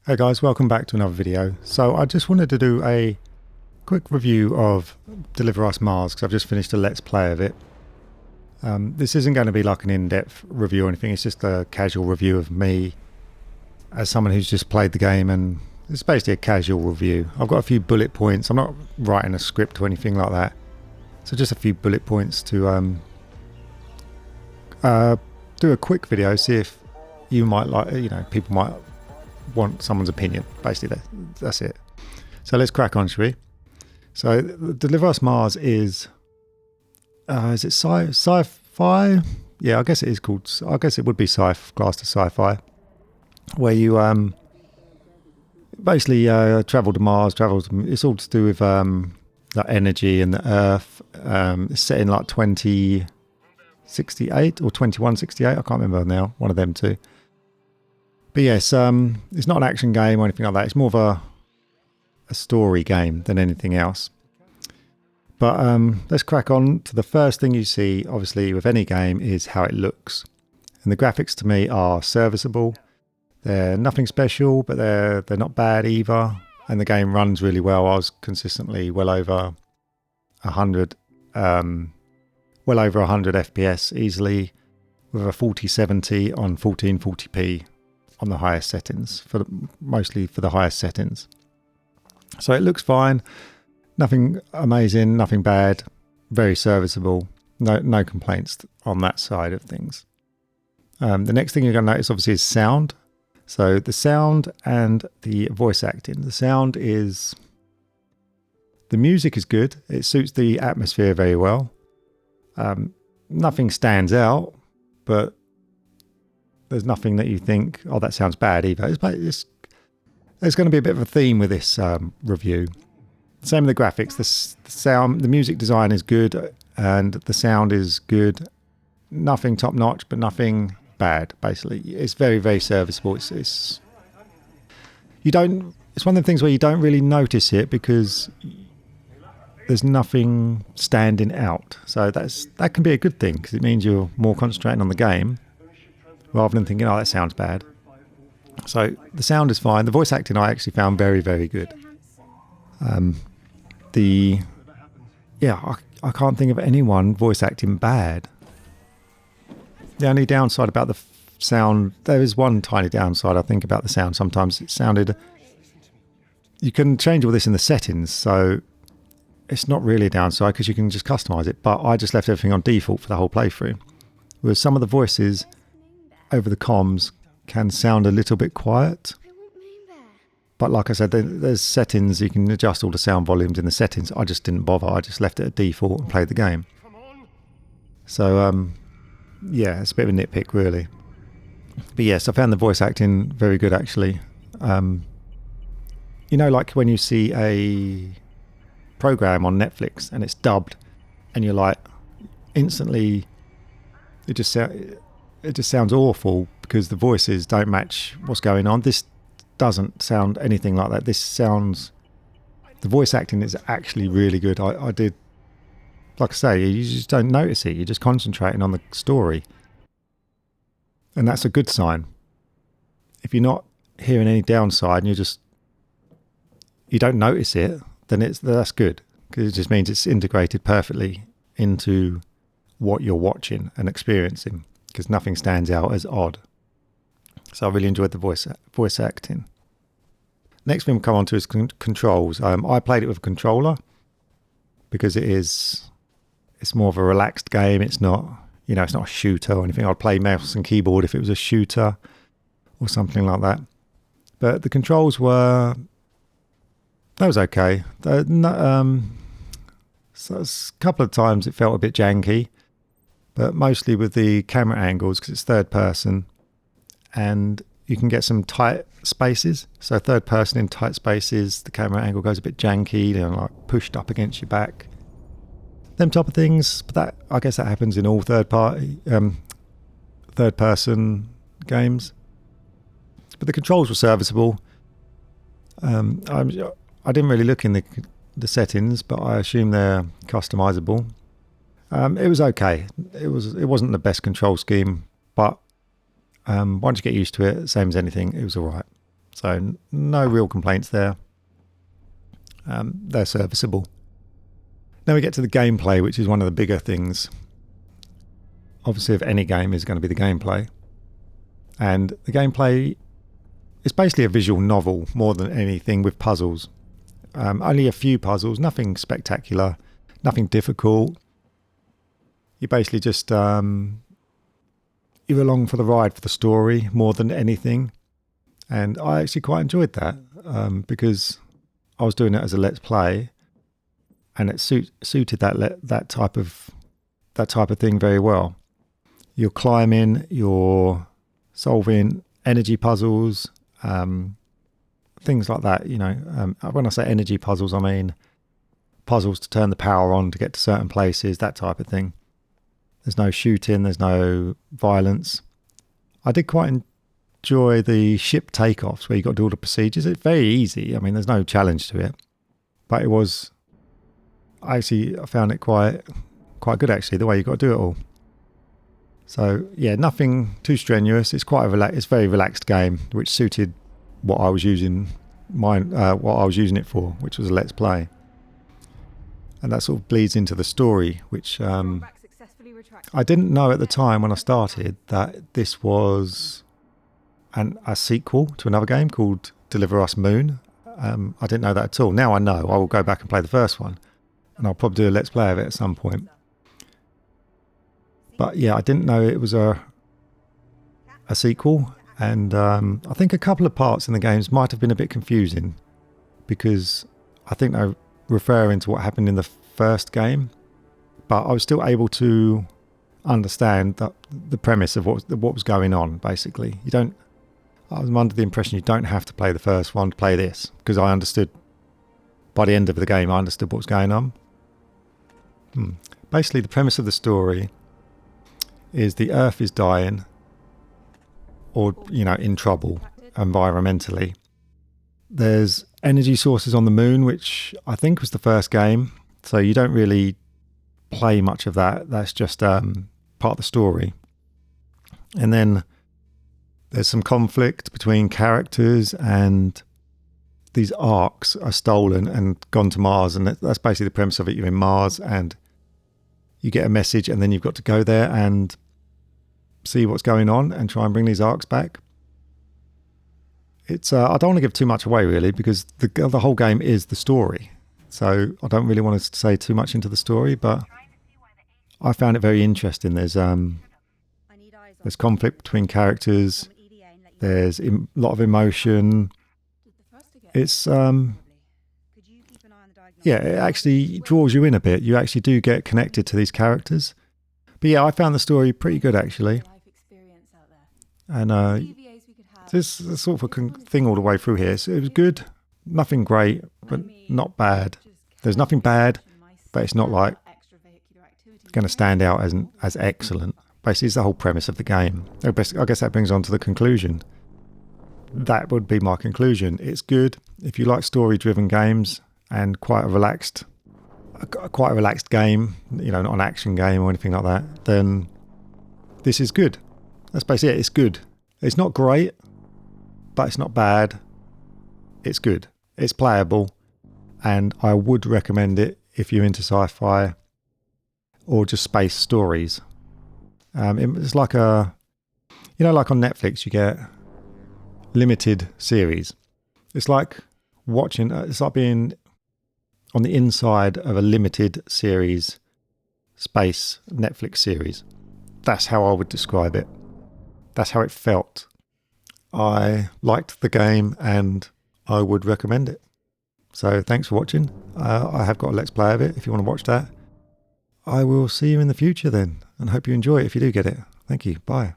Hey guys, welcome back to another video. So I just wanted to do a quick review of Deliver Us Mars because I've just finished a Let's Play of it. This isn't going to be like an in-depth review or anything, it's just a casual review of me as someone who's just played the game, and it's basically a casual review. I've got a few bullet points. I'm not writing a script or anything like that, so just a few bullet points to do a quick video, see if you might like, people might want someone's opinion. Basically, that's it. So let's crack on, shall we? So Deliver Us Mars is it sci-fi? Yeah, I guess it is called. I guess it would be classed as sci-fi, where you basically travel to Mars. It's all to do with like energy and the Earth. It's set in like 2068 or 2168. I can't remember now. One of them two. But yes, it's not an action game or anything like that. It's more of a story game than anything else. But let's crack on to the first thing you see, obviously, with any game is how it looks. And the graphics to me are serviceable. They're nothing special, but they're not bad either. And the game runs really well. I was consistently well over 100 FPS easily, with a 4070 on 1440p. On the highest settings, mostly for the highest settings. So it looks fine, nothing amazing, nothing bad, very serviceable, no complaints on that side of things. The next thing you're going to notice obviously is sound. So the sound and the voice acting. The music is good, it suits the atmosphere very well. Nothing stands out, but there's nothing that you think, oh, that sounds bad either. There's going to be a bit of a theme with this review. Same with the graphics. The sound, the music design is good, and the sound is good. Nothing top notch, but nothing bad. Basically, it's very, very serviceable. It's one of the things where you don't really notice it because there's nothing standing out. So that can be a good thing because it means you're more concentrating on the game, rather than thinking, oh, that sounds bad. So the sound is fine. The voice acting I actually found very, very good. I can't think of anyone voice acting bad. The only downside about the sound, there is one tiny downside I think about the sound. Sometimes it sounded, you can change all this in the settings, so it's not really a downside because you can just customize it, but I just left everything on default for the whole playthrough. Whereas some of the voices over the comms can sound a little bit quiet, but like I said, there's settings, you can adjust all the sound volumes in the settings. I just didn't bother, I just left it at default and played the game. So yeah, it's a bit of a nitpick really, but yes, I found the voice acting very good actually. Like when you see a program on Netflix and it's dubbed and you're like, instantly it just sounds awful because the voices don't match what's going on. This doesn't sound anything like that. The voice acting is actually really good. I did, like I say, you just don't notice it. You're just concentrating on the story. And that's a good sign. If you're not hearing any downside and you don't notice it, then that's good. Because it just means it's integrated perfectly into what you're watching and experiencing, because nothing stands out as odd. So I really enjoyed the voice acting. Next thing we'll come on to is controls. I played it with a controller because it's more of a relaxed game. It's not, it's not a shooter or anything. I'd play mouse and keyboard if it was a shooter or something like that. But the controls was okay. So a couple of times it felt a bit janky, but mostly with the camera angles because it's third person and you can get some tight spaces. So third person in tight spaces, the camera angle goes a bit janky, like pushed up against your back. Them type of things, but I guess that happens in all third person games. But the controls were serviceable. I didn't really look in the settings, but I assume they're customizable. It was okay. It wasn't the best control scheme, but once you get used to it, same as anything, it was all right. So no real complaints there. They're serviceable. Now we get to the gameplay, which is one of the bigger things. Obviously, of any game is going to be the gameplay. And the gameplay is basically a visual novel more than anything, with puzzles. Only a few puzzles, nothing spectacular, nothing difficult. You basically just you're along for the ride for the story more than anything. And I actually quite enjoyed that because I was doing it as a let's play, and it suited that type of thing very well. You're climbing, you're solving energy puzzles, things like that. When I say energy puzzles, I mean puzzles to turn the power on to get to certain places, that type of thing. There's no shooting, there's no violence. I did quite enjoy the ship takeoffs where you got to do all the procedures. It's very easy. I mean, there's no challenge to it, but I found it quite good actually, the way you got to do it all. So yeah, nothing too strenuous. It's it's a very relaxed game, which suited what I was using it for, which was a let's play. And that sort of bleeds into the story, which I didn't know at the time when I started that this was a sequel to another game called Deliver Us Moon. I didn't know that at all. Now I know. I will go back and play the first one, and I'll probably do a let's play of it at some point. But yeah, I didn't know it was a sequel, and I think a couple of parts in the games might have been a bit confusing because I think they're referring to what happened in the first game, but I was still able to understand the premise of what was going on. Basically, I was under the impression you don't have to play the first one to play this, because I understood by the end of the game, I understood what was going on. Basically, the premise of the story is the Earth is dying, or in trouble environmentally. There's energy sources on the moon, which I think was the first game, so you don't really play much of that. That's just part of the story. And then there's some conflict between characters, and these arcs are stolen and gone to Mars, and that's basically the premise of it. You're in Mars and you get a message, and then you've got to go there and see what's going on and try and bring these arcs back. It's I don't want to give too much away really, because the whole game is the story, so I don't really want to say too much into the story, but I found it very interesting. There's conflict between characters, there's a lot of emotion. It's it actually draws you in a bit. You actually do get connected to these characters. But yeah, I found the story pretty good actually. And this sort of a thing all the way through here. So it was good, nothing great, but not bad. There's nothing bad, but it's not like going to stand out as excellent. Basically, it's the whole premise of the game. I guess that brings on to the conclusion. That would be my conclusion. It's good if you like story-driven games and quite a relaxed game, not an action game or anything like that, then this is good. That's basically it. It's good. It's not great, but it's not bad. It's good. It's playable, and I would recommend it if you're into sci-fi or just space stories. It's like like on Netflix you get limited series. It's like it's like being on the inside of a limited series space Netflix series. That's how I would describe it. That's how it felt. I liked the game and I would recommend it. So thanks for watching. I have got a Let's Play of it if you want to watch that. I will see you in the future then, and hope you enjoy it if you do get it. Thank you. Bye.